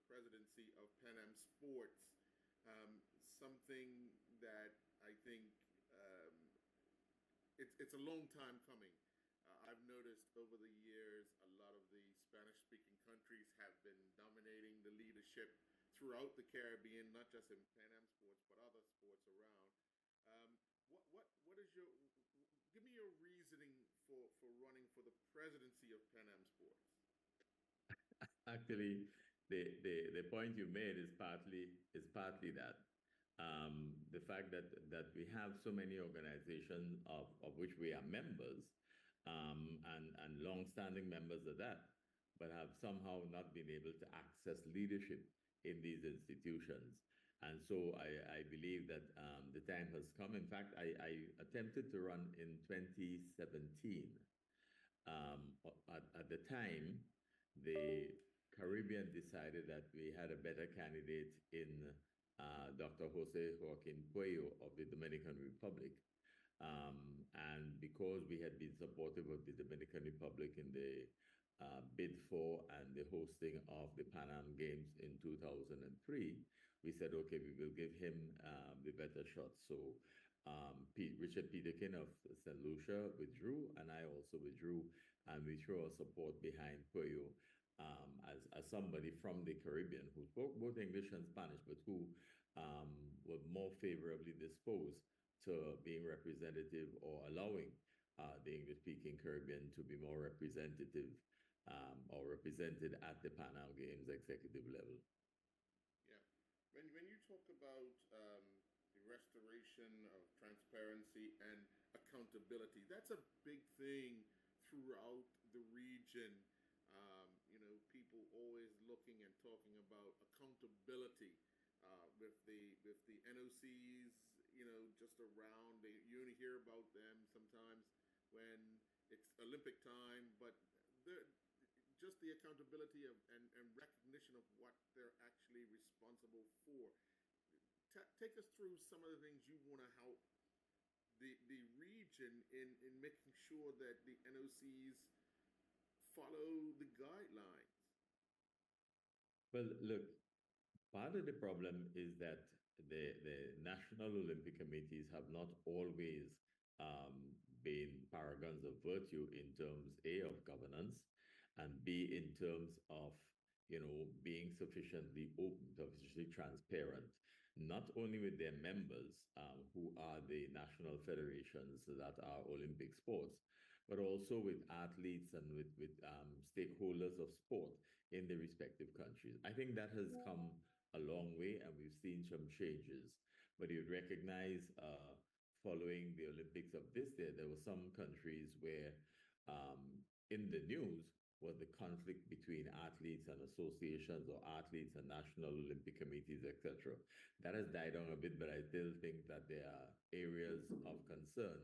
presidency of Panam Sports. Something that I think it's a long time coming. I've noticed over the years a lot of the Spanish speaking countries have been dominating the leadership throughout the Caribbean, not just in Pan Am sports, but other sports around. What is your give me your reasoning for running for the presidency of Pan Am sports? Actually, the point you made is partly that the fact that we have so many organizations of which we are members, and long-standing members of that, but have somehow not been able to access leadership in these institutions. And so I believe that the time has come. In fact, I attempted to run in 2017. At the time, the Caribbean decided that we had a better candidate in Dr. Jose Joaquin Puello of the Dominican Republic. And because we had been supportive of the Dominican Republic in the bid for and the hosting of the Pan Am Games in 2003, we said, okay, we will give him the better shot. So Richard Peterkin of St. Lucia withdrew, and I also withdrew, and we threw our support behind Puello as somebody from the Caribbean who spoke both English and Spanish, but who were more favorably disposed to being representative or allowing the English-speaking Caribbean to be more representative or represented at the Pan Am Games executive level. Yeah. When you talk about the restoration of transparency and accountability, that's a big thing throughout the region. People always looking and talking about accountability with the NOCs. Just around. You only hear about them sometimes when it's Olympic time, but just the accountability and recognition of what they're actually responsible for. Take us through some of the things you want to help the region in making sure that the NOCs follow the guidelines. Well, look, part of the problem is that the National Olympic Committees have not always been paragons of virtue in terms, A, of governance, and B, in terms of being sufficiently open, sufficiently transparent, not only with their members, who are the national federations that are Olympic sports, but also with athletes and with stakeholders of sport in the respective countries. I think that has come a long way, and we've seen some changes. But you'd recognize, following the Olympics of this year, there were some countries where in the news was the conflict between athletes and associations, or athletes and national Olympic committees, etc. That has died down a bit, but I still think that there are areas of concern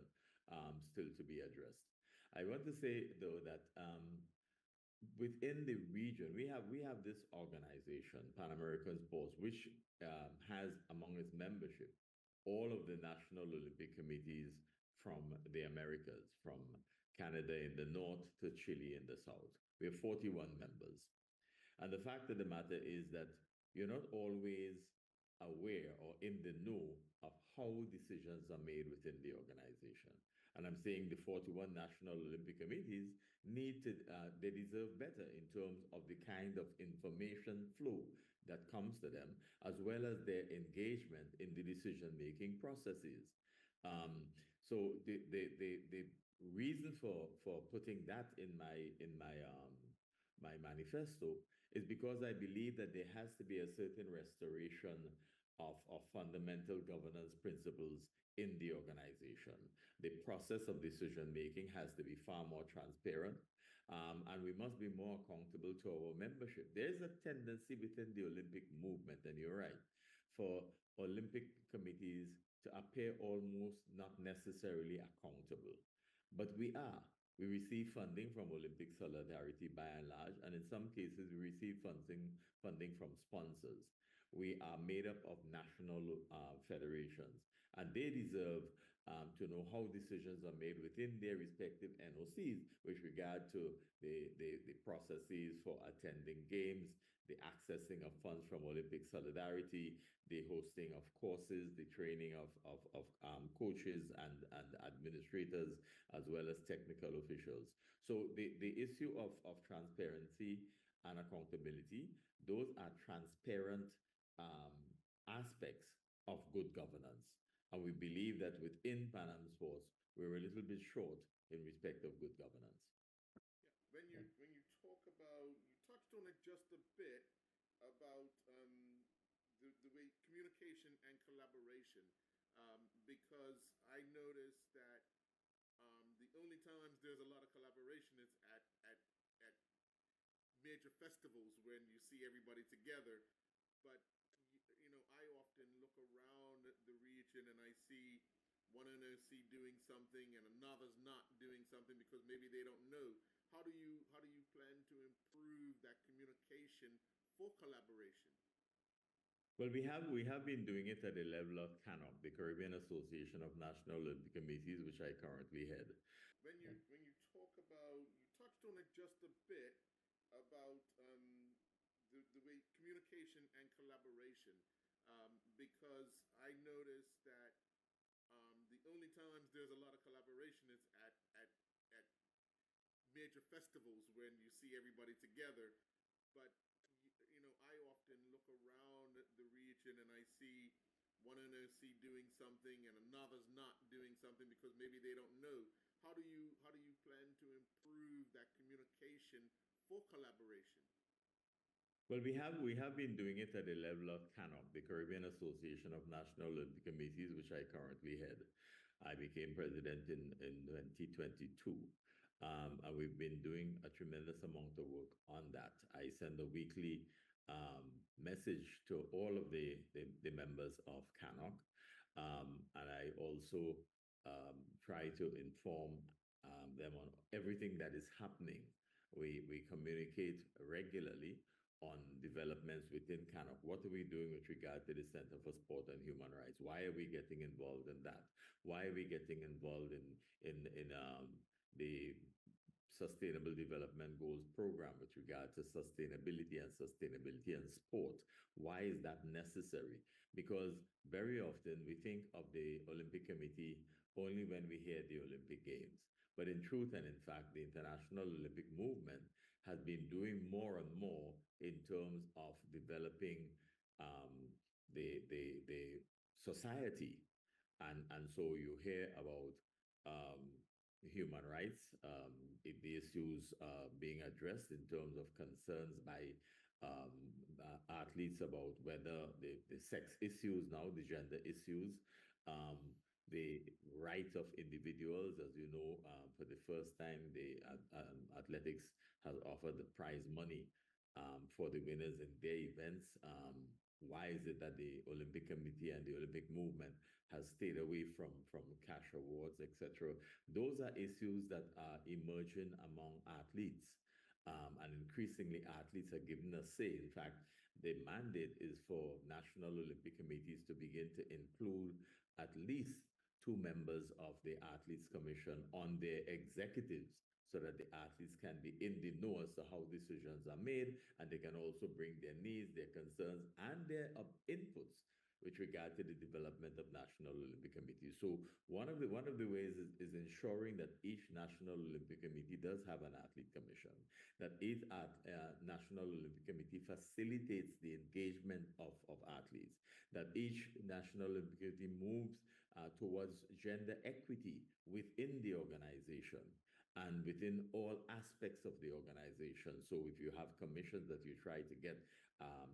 still to be addressed. I want to say, though, that within the region, we have this organization, Pan American Sports, which has among its membership all of the national Olympic committees from the Americas, from Canada in the north to Chile in the south. We have 41 members. And the fact of the matter is that you're not always aware or in the know of how decisions are made within the organization. And I'm saying the 41 National Olympic Committees they deserve better in terms of the kind of information flow that comes to them, as well as their engagement in the decision-making processes. So the reason for putting that in my manifesto is because I believe that there has to be a certain restoration of fundamental governance principles in the organization. The process of decision making has to be far more transparent, and we must be more accountable to our membership. There's a tendency within the Olympic movement, and you're right, for Olympic committees to appear almost not necessarily accountable. But we are. We receive funding from Olympic Solidarity by and large, and in some cases, we receive funding from sponsors. We are made up of national federations, and they deserve to know how decisions are made within their respective NOCs with regard to the processes for attending games, the accessing of funds from Olympic Solidarity, the hosting of courses, the training of coaches and administrators, as well as technical officials. So the issue of transparency and accountability, those are transparent um, aspects of good governance. And we believe that within Panam Sports, we're a little bit short in respect of good governance. Yeah. When you talk about, you touched on it just a bit about the way communication and collaboration, because I noticed that the only times there's a lot of collaboration is at major festivals when you see everybody together. But I often look around the region and I see one NOC doing something and another's not doing something because maybe they don't know. How do you plan to improve that communication for collaboration? Well, we have been doing it at the level of CANOC, the Caribbean Association of National Olympic Committees, which I currently head. When you talk about, you touched on it just a bit about the way communication and collaboration, because I noticed that the only times there's a lot of collaboration is at major festivals when you see everybody together. But I often look around the region and I see one NOC doing something and another's not doing something because maybe they don't know. How do you plan to improve that communication for collaboration? Well, we have been doing it at the level of CANOC, the Caribbean Association of National Olympic Committees, which I currently head. I became president in 2022. And we've been doing a tremendous amount of work on that. I send a weekly message to all of the members of CANOC. And I also try to inform them on everything that is happening. We communicate regularly on developments within CANOC. What are we doing with regard to the Center for Sport and Human Rights? Why are we getting involved in that? Why are we getting involved in the Sustainable Development Goals program with regard to sustainability and sport? Why is that necessary? Because very often we think of the Olympic Committee only when we hear the Olympic Games. But in truth and in fact, the international Olympic movement has been doing more and more in terms of developing um, the society. And so you hear about um, human rights, the issues being addressed in terms of concerns by athletes about whether the sex issues now, the gender issues, um, the right of individuals. As you know, for the first time, the athletics has offered the prize money for the winners in their events. Why is it that the Olympic Committee and the Olympic movement has stayed away from cash awards, etc.? Those are issues that are emerging among athletes. And increasingly, athletes are given a say. In fact, the mandate is for national Olympic committees to begin to include at least two members of the Athletes Commission on their executives so that the athletes can be in the know as to how decisions are made, and they can also bring their needs, their concerns, and their inputs with regard to the development of national Olympic committees. So one of the ways is ensuring that each national Olympic committee does have an athlete commission, that each national Olympic committee facilitates the engagement of athletes, that each national Olympic committee moves towards gender equity within the organization and within all aspects of the organization. So if you have commissions, that you try to get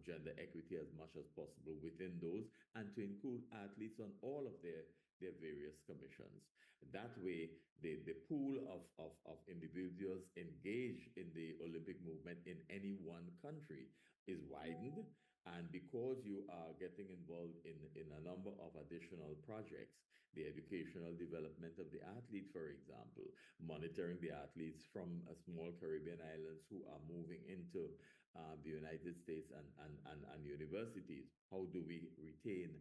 gender equity as much as possible within those, and to include athletes on all of their various commissions. That way, the pool of individuals engaged in the Olympic movement in any one country is widened. And because you are getting involved in a number of additional projects, the educational development of the athlete, for example, monitoring the athletes from small Caribbean islands who are moving into the United States and universities. How do we retain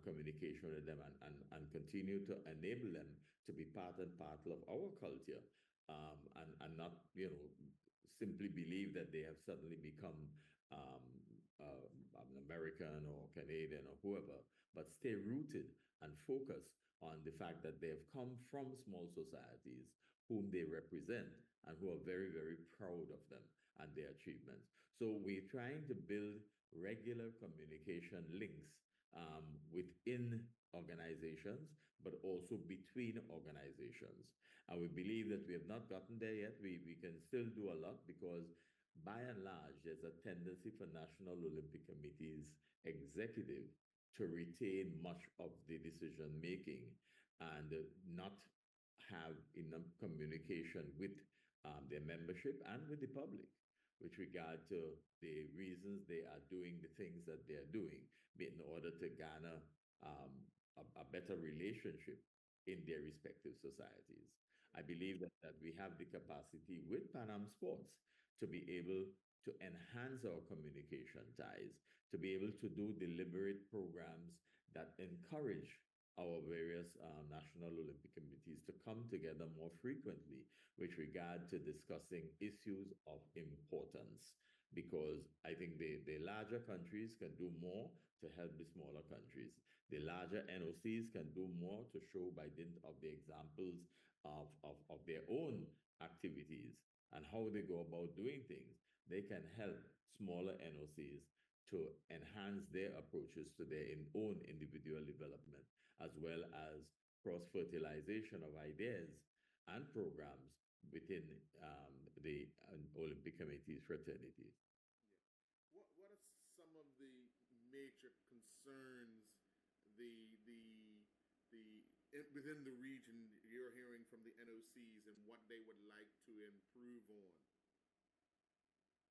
communication with them and continue to enable them to be part and parcel of our culture, and not simply believe that they have suddenly become um, an American or Canadian or whoever, but stay rooted and focused on the fact that they have come from small societies whom they represent and who are very, very proud of them and their achievements. So we're trying to build regular communication links within organizations, but also between organizations. And we believe that we have not gotten there yet. We can still do a lot because by and large, there's a tendency for National Olympic Committee's executive to retain much of the decision making and not have enough communication with their membership and with the public with regard to the reasons they are doing the things that they are doing in order to garner um, a better relationship in their respective societies. I believe that we have the capacity with Panam Sports to be able to enhance our communication ties, to be able to do deliberate programs that encourage our various national Olympic committees to come together more frequently with regard to discussing issues of importance. Because I think the larger countries can do more to help the smaller countries. The larger NOCs can do more to show by dint of the examples of their own activities and how they go about doing things. They can help smaller NOCs to enhance their approaches to their own individual development, as well as cross fertilization of ideas and programs within the Olympic Committee's fraternities. Yeah. What are some of the major concerns within the region you're hearing from the NOCs and what they would like to improve on?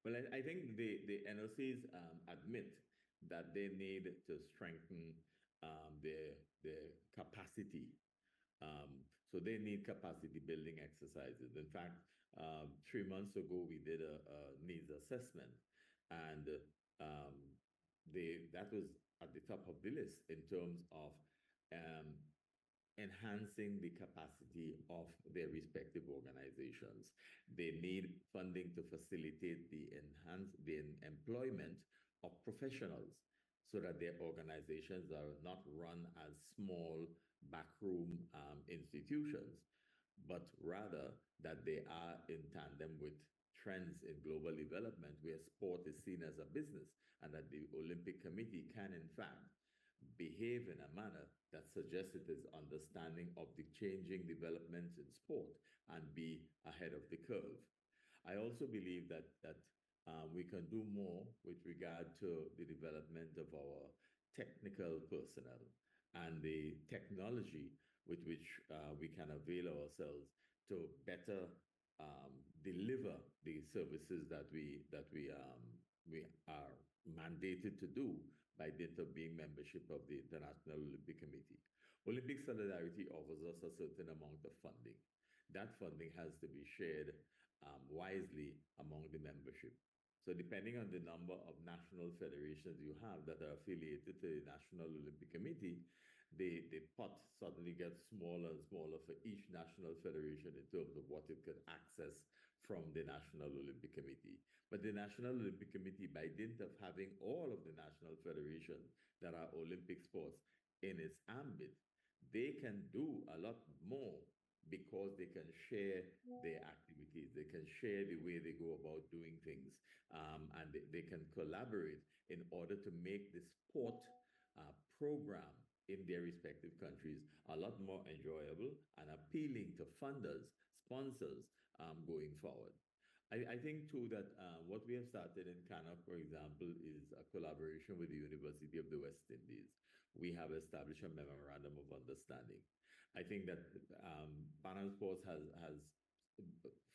Well, I think the NOCs admit that they need to strengthen their capacity. So they need capacity building exercises. In fact, 3 months ago, we did a needs assessment, and um, that was at the top of the list in terms of um, enhancing the capacity of their respective organizations. They need funding to facilitate the employment of professionals so that their organizations are not run as small backroom institutions, but rather that they are in tandem with trends in global development where sport is seen as a business and that the Olympic Committee can, in fact, behave in a manner that suggests it is understanding of the changing developments in sport and be ahead of the curve. I also believe that we can do more with regard to the development of our technical personnel and the technology with which we can avail ourselves to better deliver the services that we are mandated to do by dint of being membership of the International Olympic Committee. Olympic Solidarity offers us a certain amount of funding. That funding has to be shared wisely among the membership. So, depending on the number of national federations you have that are affiliated to the National Olympic Committee, the pot suddenly gets smaller and smaller for each national federation in terms of what it could access from the National Olympic Committee. But the National Olympic Committee, by dint of having all of the national federations that are Olympic sports in its ambit, they can do a lot more because they can share their activities, they can share the way they go about doing things, and they can collaborate in order to make the sport program in their respective countries a lot more enjoyable and appealing to funders, sponsors going forward. I think too that what we have started in Canada, for example, is a collaboration with the University of the West Indies. We have established a memorandum of understanding. I think that Panam Sports has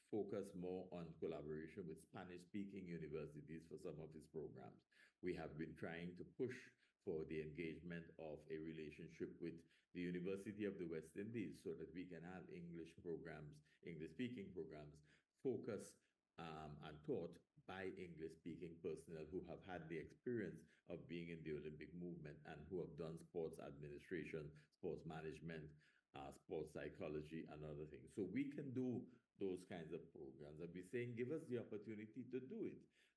focused more on collaboration with Spanish-speaking universities for some of its programs. We have been trying to push for the engagement of a relationship with the University of the West Indies so that we can have English programs, English speaking programs, focused and taught by English speaking personnel who have had the experience of being in the Olympic movement and who have done sports administration, sports management, sports psychology, and other things. So we can do those kinds of programs. And we're saying, give us the opportunity to do it.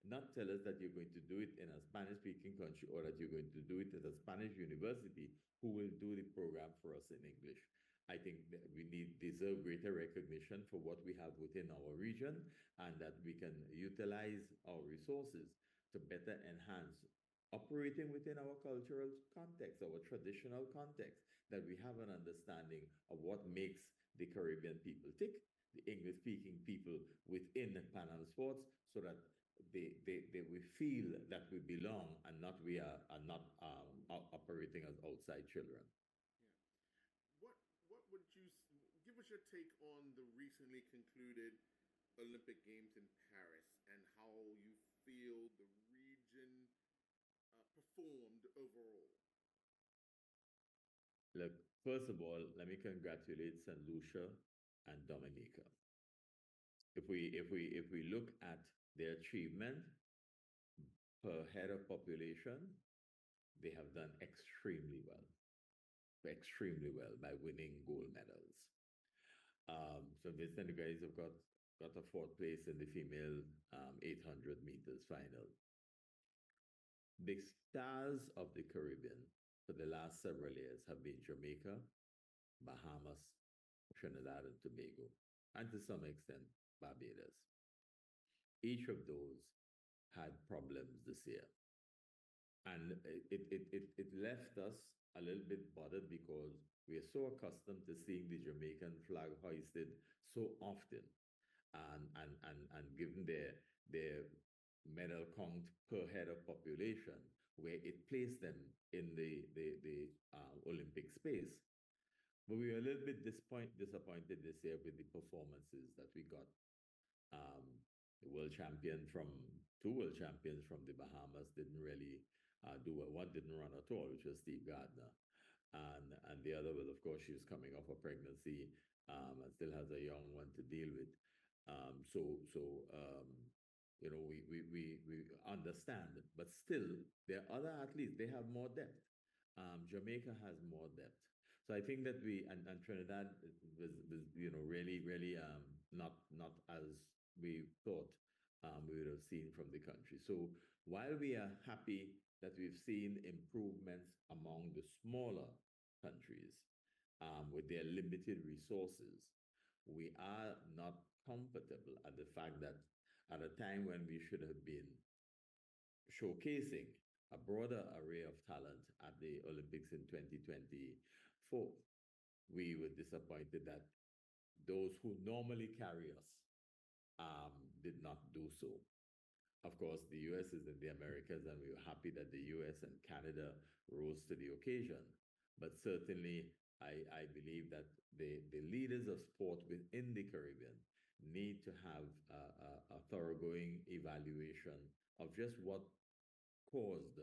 not tell us that you're going to do it in a Spanish speaking country or that you're going to do it at a Spanish university who will do the program for us in English. I think that we deserve greater recognition for what we have within our region and that we can utilize our resources to better enhance operating within our cultural context, our traditional context, that we have an understanding of what makes the Caribbean people tick, the English speaking people within Panam sports, so that they we feel that we belong and not we are not operating as outside children. Yeah. What would you give us your take on the recently concluded Olympic Games in Paris and how you feel the region performed overall? Look, first of all, let me congratulate St. Lucia and Dominica. If we look at their achievement per head of population, they have done extremely well by winning gold medals. So Vincent, the guys have got a fourth place in the female 800 meters final. The stars of the Caribbean for the last several years have been Jamaica, Bahamas, Trinidad and Tobago, and to some extent Barbados. Each of those had problems this year. And it left us a little bit bothered because we are so accustomed to seeing the Jamaican flag hoisted so often. And given their medal count per head of population, where it placed them in the Olympic space. But we were a little bit disappointed this year with the performances that we got. The world champion from two world champions from the Bahamas didn't really do well. One didn't run at all, which was Steve Gardner, and the other was, of course, she was coming off a pregnancy and still has a young one to deal with. So you know, we understand, but still, there are other athletes. They have more depth. Jamaica has more depth. So I think that and Trinidad was you know really not as we thought we would have seen from the country. So while we are happy that we've seen improvements among the smaller countries with their limited resources, we are not comfortable at the fact that at a time when we should have been showcasing a broader array of talent at the Olympics in 2024, we were disappointed that those who normally carry us did not do so. Of course, the US is in the Americas, and we were happy that the US and Canada rose to the occasion. But certainly, I believe that the leaders of sport within the Caribbean need to have a thoroughgoing evaluation of just what caused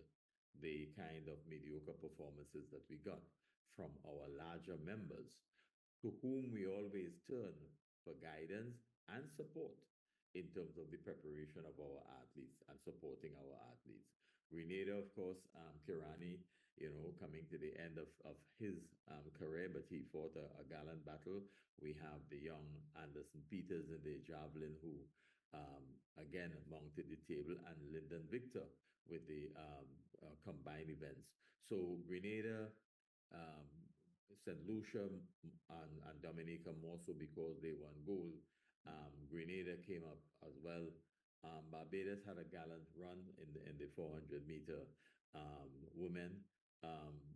the kind of mediocre performances that we got from our larger members, to whom we always turn for guidance and support in terms of the preparation of our athletes and supporting our athletes. Grenada, of course, Kirani, you know, coming to the end of his career, but he fought a gallant battle. We have the young Anderson Peters in the javelin who, again, mounted the table, and Lyndon Victor with the combined events. So Grenada, um, St. Lucia, and Dominica more so because they won gold. Grenada came up as well. Barbados had a gallant run in the 400-meter women.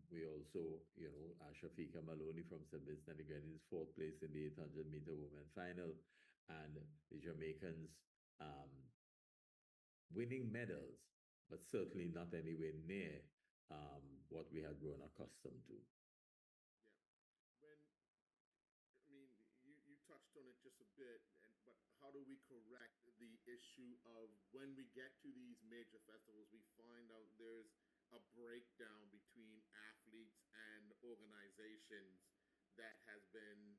We also, you know, Shafika Maloney from St. Vincent and the Grenadines, fourth place in the 800-meter women final, and the Jamaicans winning medals, but certainly not anywhere near what we had grown accustomed to. Yeah. When I mean, you touched on it just a bit, but how do we correct the issue of when we get to these major festivals, we find out there's a breakdown between athletes and organizations that has been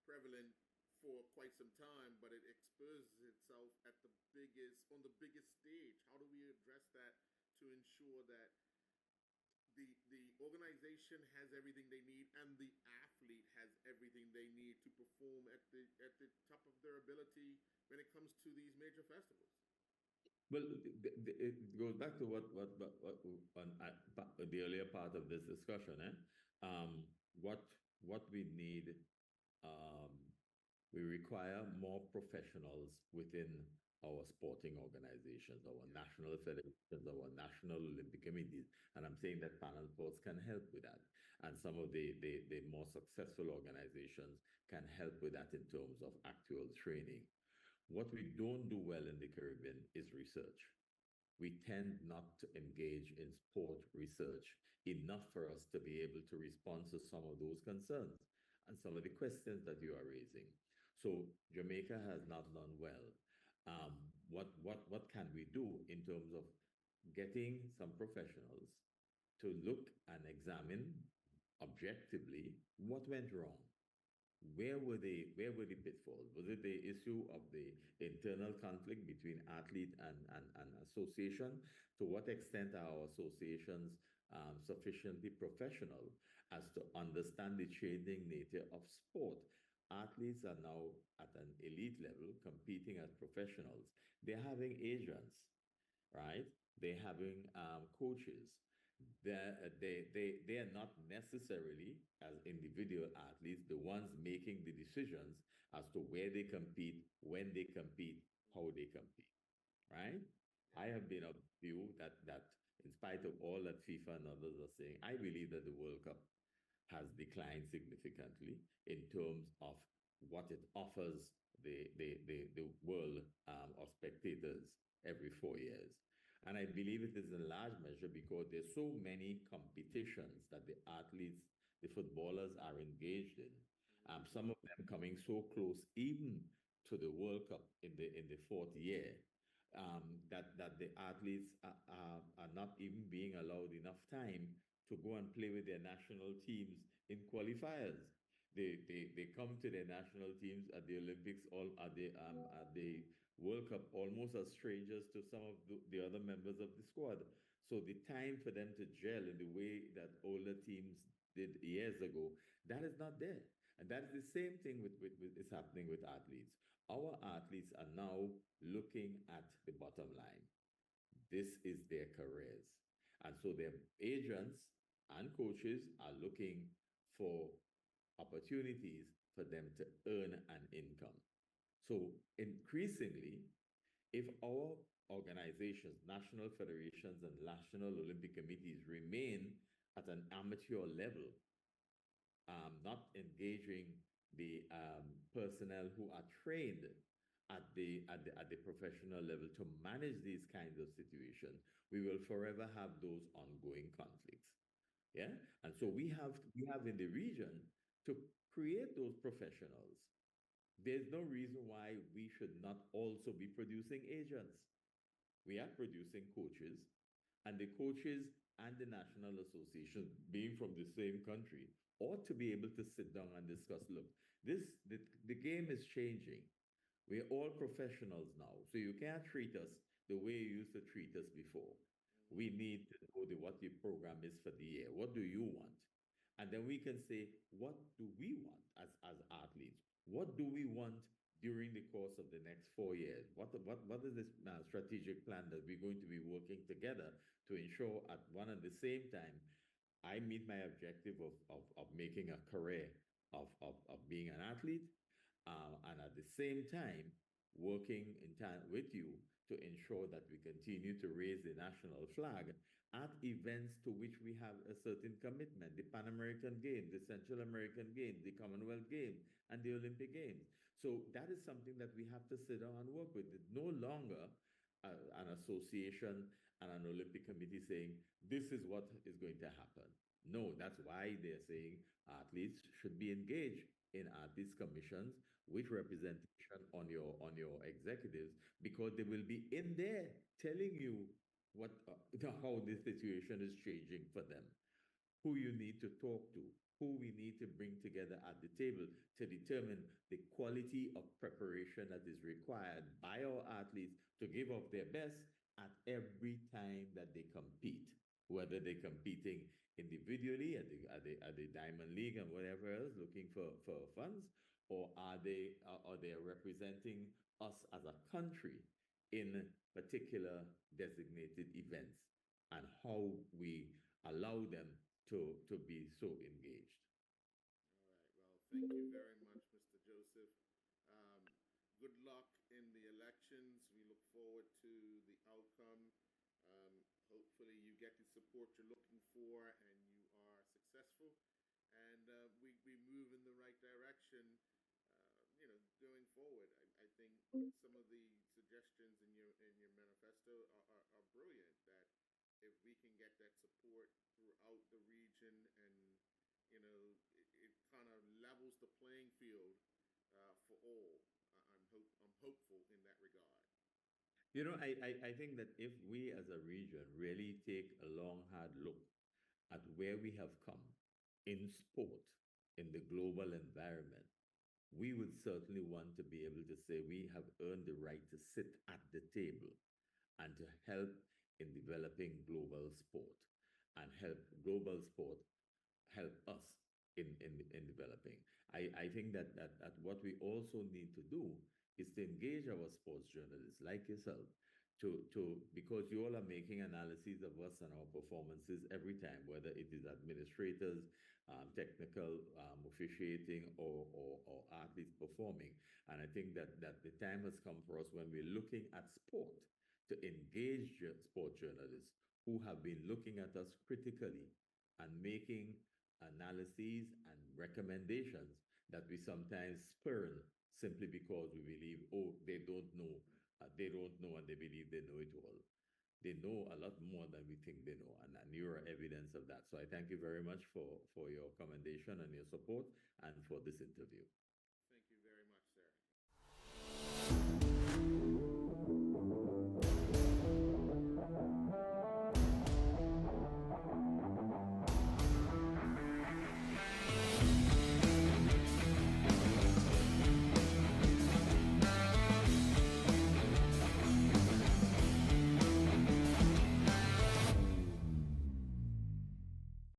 prevalent for quite some time, but it exposes itself at the biggest stage. How do we address that to ensure that the organization has everything they need and the athlete has everything they need to perform at the top of their ability when it comes to these major festivals? Well, it goes back to what on the earlier part of this discussion, eh? Um, what what we need, um, we require more professionals within our sporting organizations, our national federations, our national Olympic committees, and I'm saying that panel sports can help with that, and some of the more successful organizations can help with that in terms of actual training. What we don't do well in the Caribbean is research. We tend not to engage in sport research enough for us to be able to respond to some of those concerns and some of the questions that you are raising. So Jamaica has not done well. Um, what can we do in terms of getting some professionals to look and examine objectively what went wrong? Where were the pitfalls? Was it the issue of the internal conflict between athlete and association? To what extent are our associations sufficiently professional as to understand the changing nature of sport? Athletes are now at an elite level competing as professionals. They're having agents, right? They're having coaches. They are not necessarily, as individual athletes, the ones making the decisions as to where they compete, when they compete, how they compete, right? Yeah. I have been of view that in spite of all that FIFA and others are saying, I believe that the World Cup has declined significantly in terms of what it offers the world of spectators every 4 years. And I believe it is in large measure because there's so many competitions that the athletes, the footballers are engaged in. Mm-hmm. Some of them coming so close even to the World Cup in the fourth year, that the athletes are not even being allowed enough time to go and play with their national teams in qualifiers. They come to their national teams at the Olympics, all at the World Cup, almost as strangers to some of the other members of the squad. So the time for them to gel in the way that older teams did years ago, that is not there. And that is the same thing with is happening with athletes. Our athletes are now looking at the bottom line. This is their careers. And so their agents and coaches are looking for opportunities for them to earn an income. So increasingly, if our organizations, national federations, and national Olympic committees remain at an amateur level, not engaging the personnel who are trained at the professional level to manage these kinds of situations, we will forever have those ongoing conflicts. Yeah, and so we have in the region to create those professionals. There's no reason why we should not also be producing agents. We are producing coaches, and the coaches and the national association, being from the same country, ought to be able to sit down and discuss. Look, the game is changing. We're all professionals now, so you can't treat us the way you used to treat us before. We need to know what the program is for the year. What do you want? And then we can say, what do we want as athletes? What do we want during the course of the next 4 years? What is this strategic plan that we're going to be working together to ensure at one and the same time I meet my objective of making a career of being an athlete, and at the same time working in time with you to ensure that we continue to raise the national flag at events to which we have a certain commitment: the Pan American Games, the Central American Games, the Commonwealth Games, and the Olympic Games. So that is something that we have to sit down and work with. It's no longer an association and an Olympic committee saying, this is what is going to happen. No, that's why they're saying athletes should be engaged in athletes commissions with representation on your executives, because they will be in there telling you what how the situation is changing for them, who you need to talk to, who we need to bring together at the table to determine the quality of preparation that is required by our athletes to give up their best at every time that they compete, whether they're competing individually at the Diamond League and whatever else, looking for funds, or are they representing us as a country in particular designated events and how we allow them to be so engaged. All right. Well, thank you very much, Mr. Joseph. Um, Good luck in the elections. We look forward to the outcome. Hopefully, you get the support you're looking for and you are successful. And we move in the right direction, going forward. I think some of the suggestions in your manifesto are brilliant. That if we can get that support throughout the region, and it kind of levels the playing field for all. I'm hopeful in that regard. I think that if we as a region really take a long, hard look at where we have come in sport, in the global environment, we would certainly want to be able to say we have earned the right to sit at the table and to help in developing global sport and help global sport help us in developing. I think that what we also need to do is to engage our sports journalists like yourself to because you all are making analyses of us and our performances every time, whether it is administrators, technical officiating, or athletes performing. And I think that the time has come for us when we're looking at sport to engage sport journalists who have been looking at us critically and making analyses and recommendations that we sometimes spurn simply because we believe, oh, they don't know, and they believe they know it all. They know a lot more than we think they know, and you are evidence of that. So I thank you very much for your commendation and your support and for this interview.